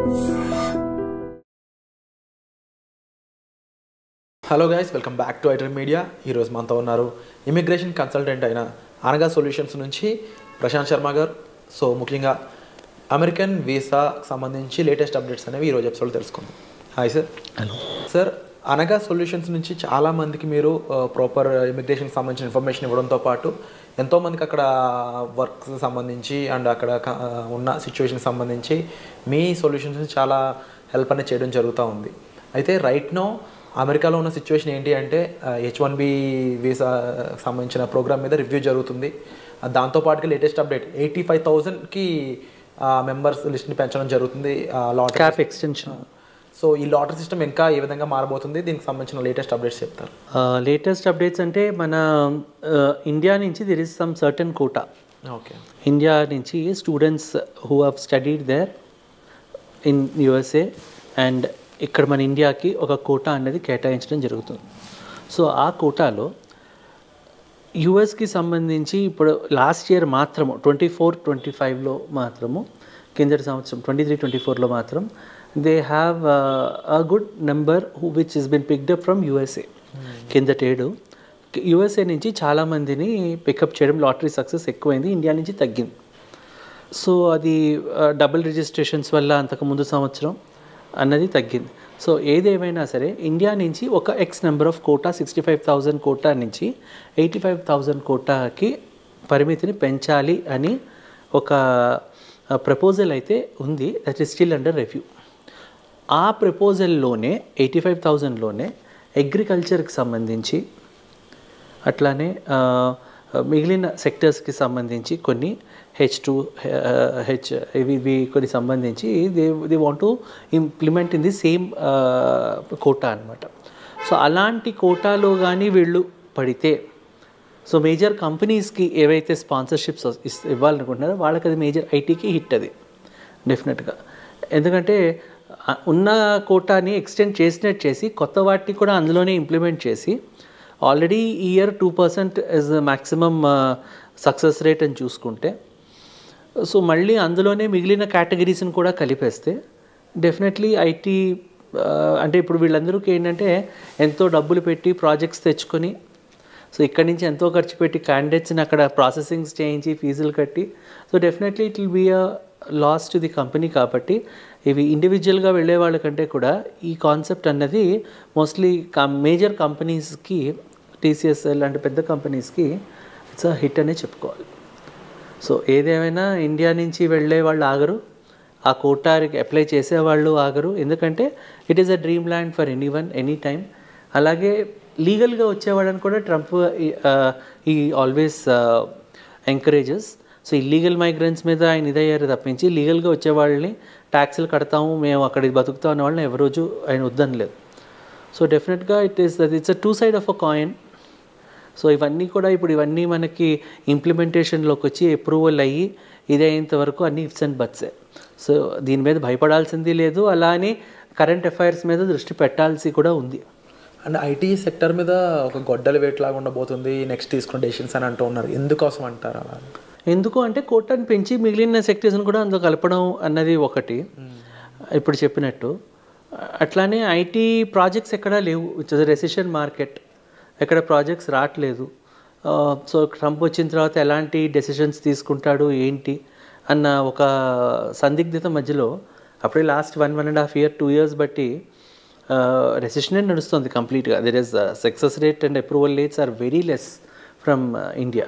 Hello guys, welcome back to iter media. ఈరోజు మనతో ఉన్నారు ఇమిగ్రేషన్ కన్సల్టెంట్ అయిన అనగా సొల్యూషన్స్ నుంచి ప్రశాంత్ శర్మ గారు. సో ముఖ్యంగా అమెరికన్ వీసాకి సంబంధించి లేటెస్ట్ అప్డేట్స్ అనేవి ఈరోజు ఎపిసోడ్ తెలుసుకుందాం. Hi sir. Hello sir. అనగా సొల్యూషన్స్ నుంచి చాలామందికి మీరు ప్రాపర్ ఇమిగ్రేషన్కి సంబంధించిన ఇన్ఫర్మేషన్ ఇవ్వడంతో పాటు ఎంతోమందికి అక్కడ వర్క్ సంబంధించి అండ్ అక్కడ ఉన్న సిచ్యువేషన్కి సంబంధించి మీ సొల్యూషన్స్ చాలా హెల్ప్ అనేది చేయడం జరుగుతూ ఉంది. అయితే రైట్ నో అమెరికాలో ఉన్న సిచ్యువేషన్ ఏంటి అంటే H1B వీసా సంబంధించిన ప్రోగ్రామ్ మీద రివ్యూ జరుగుతుంది. దాంతోపాటుగా లేటెస్ట్ అప్డేట్ 85,000కి మెంబర్స్ లిస్ట్ని పెంచడం జరుగుతుంది. Lottery cap extension. సో ఈ లాటరీ సిస్టమ్ ఇంకా ఏ విధంగా మారబోతుంది, దీనికి సంబంధించిన లేటెస్ట్ అప్డేట్స్ చెప్తారు. లేటెస్ట్ అప్డేట్స్ అంటే మన ఇండియా నుంచి there is some certain quota. Okay. India నుంచి students who have studied there in USA and ఇక్కడ మన ఇండియాకి ఒక కోటా అనేది కేటాయించడం జరుగుతుంది. సో ఆ కోటాలో యుఎస్కి సంబంధించి ఇప్పుడు లాస్ట్ ఇయర్ మాత్రము 24-25లో మాత్రము, కిందటి సంవత్సరం 23-24లో మాత్రం they have a good number which is been picked up from USA. కిందటేడు USA నుంచి చాలామందిని పికప్ చేయడం, లాటరీ సక్సెస్ ఎక్కువైంది, ఇండియా నుంచి తగ్గింది. సో అది డబుల్ రిజిస్ట్రేషన్స్ వల్ల అంతకుముందు సంవత్సరం అన్నది తగ్గింది. సో ఏదేమైనా సరే ఇండియా నుంచి ఒక x number of quota 65,000 quota నుంచి 85,000 కోటాకి పరిమితిని పెంచాలి అని ఒక ప్రపోజల్ అయితే ఉంది. That is still under review. ఆ ప్రపోజల్లోనే 85,000లోనే అగ్రికల్చర్కి సంబంధించి అట్లానే మిగిలిన సెక్టర్స్కి సంబంధించి కొన్ని H2, ఇవి కొన్ని సంబంధించి they want to implement in the same quota అనమాట. సో అలాంటి కోటాలో కానీ వీళ్ళు పడితే, సో మేజర్ కంపెనీస్కి ఏవైతే స్పాన్సర్షిప్స్ ఇవ్వాలనుకుంటున్నారో వాళ్ళకి అది మేజర్ ఐటీకి హిట్ అది డెఫినెట్గా. ఎందుకంటే ఉన్న కోటాని ఎక్స్టెండ్ చేసి కొత్త వాటిని కూడా అందులోనే ఇంప్లిమెంట్ చేసి ఆల్రెడీ ఈ year 2% is maximum success rate అని చూసుకుంటే, సో మళ్ళీ అందులోనే మిగిలిన కేటగిరీస్ని కూడా కలిపేస్తే డెఫినెట్లీ ఐటీ అంటే ఇప్పుడు వీళ్ళందరికీ ఏంటంటే ఎంతో డబ్బులు పెట్టి ప్రాజెక్ట్స్ తెచ్చుకొని, సో ఇక్కడి నుంచి ఎంతో ఖర్చు పెట్టి క్యాండిడేట్స్ని అక్కడ ప్రాసెసింగ్స్ చేయించి ఫీజులు కట్టి, so definitely it will be a loss to the company. కాబట్టి ఇవి ఇండివిజువల్గా వెళ్ళే వాళ్ళకంటే కూడా ఈ కాన్సెప్ట్ అన్నది మోస్ట్లీ మేజర్ కంపెనీస్కి, TCS లాంటి పెద్ద కంపెనీస్కి ఇట్స్ అ హిట్ అనే చెప్పుకోవాలి. సో ఏదేమైనా ఇండియా నుంచి వెళ్ళే వాళ్ళు ఆగరు, ఆ కోటాకి అప్లై చేసేవాళ్ళు ఆగరు. ఎందుకంటే it is a dream land for anyone any time. అలాగే లీగల్గా వచ్చేవాళ్ళని కూడా ట్రంప్ ఈ always encourages. So illegal migrants మీద ఆయన ఇదయ్యారు తప్పించి లీగల్గా వచ్చేవాళ్ళని ట్యాక్స్లు కడతాము మేము అక్కడికి బతుకుతాం అనే వాళ్ళని ఎవరోజు ఆయన వద్దనలేదు. సో డెఫినెట్గా it's a two side of a coin. So ఇవన్నీ మనకి ఇంప్లిమెంటేషన్లోకి వచ్చి అప్రూవల్ అయ్యి ఇది అయ్యేంత వరకు అన్ని ఇఫ్స్ అండ్ బట్సే. సో దీని మీద భయపడాల్సింది లేదు, అలానే కరెంట్ అఫైర్స్ మీద దృష్టి పెట్టాల్సి కూడా ఉంది. అండ్ ఐటీ సెక్టర్ మీద ఒక గొడ్డలి వేట్లాగా ఉండబోతుంది నెక్స్ట్ తీసుకున్న డెసిషన్స్ అని అంటూ ఉన్నారు. ఎందుకోసం అంటారు అలా? ఎందుకు అంటే కోటాన్ని పెంచి మిగిలిన సెక్టర్స్ని కూడా అందులో కలపడం అన్నది ఒకటి ఇప్పుడు చెప్పినట్టు. అట్లానే ఐటీ ప్రాజెక్ట్స్ ఎక్కడా లేవు. ఇట్స్ రెసిషన్ మార్కెట్, ఎక్కడ ప్రాజెక్ట్స్ రావట్లేదు. సో ట్రంప్ వచ్చిన తర్వాత ఎలాంటి డెసిషన్స్ తీసుకుంటాడు ఏంటి అన్న ఒక సందిగ్ధత మధ్యలో అప్పుడే లాస్ట్ 1.5 year 2 years బట్టి రెసిషనే నడుస్తుంది కంప్లీట్గా. There is success rate and approval rates are very less from India.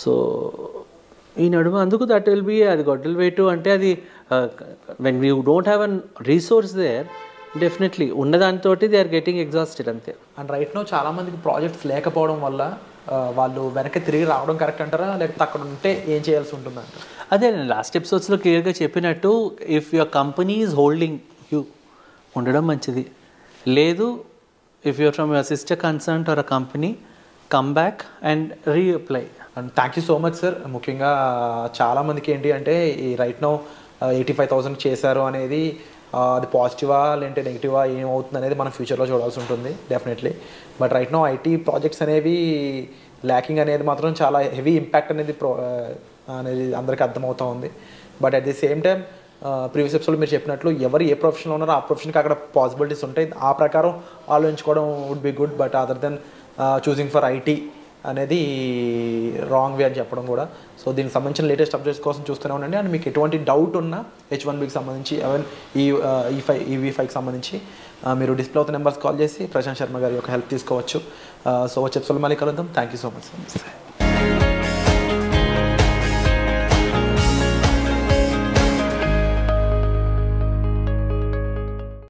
So ఈ నడుమ అందుకు దట్ విల్ బీ అది గొడ్డల్ వేటు అంటే అది when you don't have an resource there definitely ఉన్నదానితో దే ఆర్ గెటింగ్ ఎగ్జాస్టెడ్ అంతే. అండ్ రైట్ నో చాలామందికి ప్రాజెక్ట్స్ లేకపోవడం వల్ల వాళ్ళు వెనక్కి తిరిగి రావడం కరెక్ట్ అంటారా, లేకపోతే అక్కడ ఉంటే ఏం చేయాల్సి ఉంటుందంట? అదే నేను లాస్ట్ ఎపిసోడ్స్లో క్లియర్గా చెప్పినట్టు, if your company is holding you ఉండడం మంచిది. లేదు, if you're from your sister concern or a company, come back and reapply. And thank you so much sir. ముఖ్యంగా చాలామందికి ఏంటి అంటే ఈ రైట్ నో 85,000 చేశారు అనేది అది పాజిటివా లేదంటే నెగిటివా ఏమవుతుంది అనేది మనం ఫ్యూచర్లో చూడాల్సి ఉంటుంది definitely. But right now IT projects అనేవి ల్యాకింగ్ అనేది మాత్రం చాలా హెవీ ఇంపాక్ట్ అనేది అందరికీ అర్థమవుతూ ఉంది. But at the same time previous episode మీరు చెప్పినట్లు ఎవరు ఏ ప్రొఫెషన్లో ఉన్నారో ఆ ప్రొఫెషన్కి అక్కడ పాసిబిలిటీస్ ఉంటాయి, ఆ ప్రకారం ఆలోచించుకోవడం would be good. But other than choosing for IT అనేది రాంగ్ వే అని చెప్పడం కూడా. సో దీనికి సంబంధించిన లేటెస్ట్ అప్డేట్స్ కోసం చూస్తూనే ఉండండి. అండ్ మీకు ఎటువంటి డౌట్ ఉన్నా H1Bకి సంబంధించి ఈవెన్ EV5కి సంబంధించి మీరు డిస్ప్లే అవుతున్న నెంబర్స్ కాల్ చేసి ప్రశాంత్ శర్మ గారి యొక్క హెల్ప్ తీసుకోవచ్చు. సో వచ్చే ఎపిసోడ్ మళ్ళీ కలుద్దాం. Thank you so much.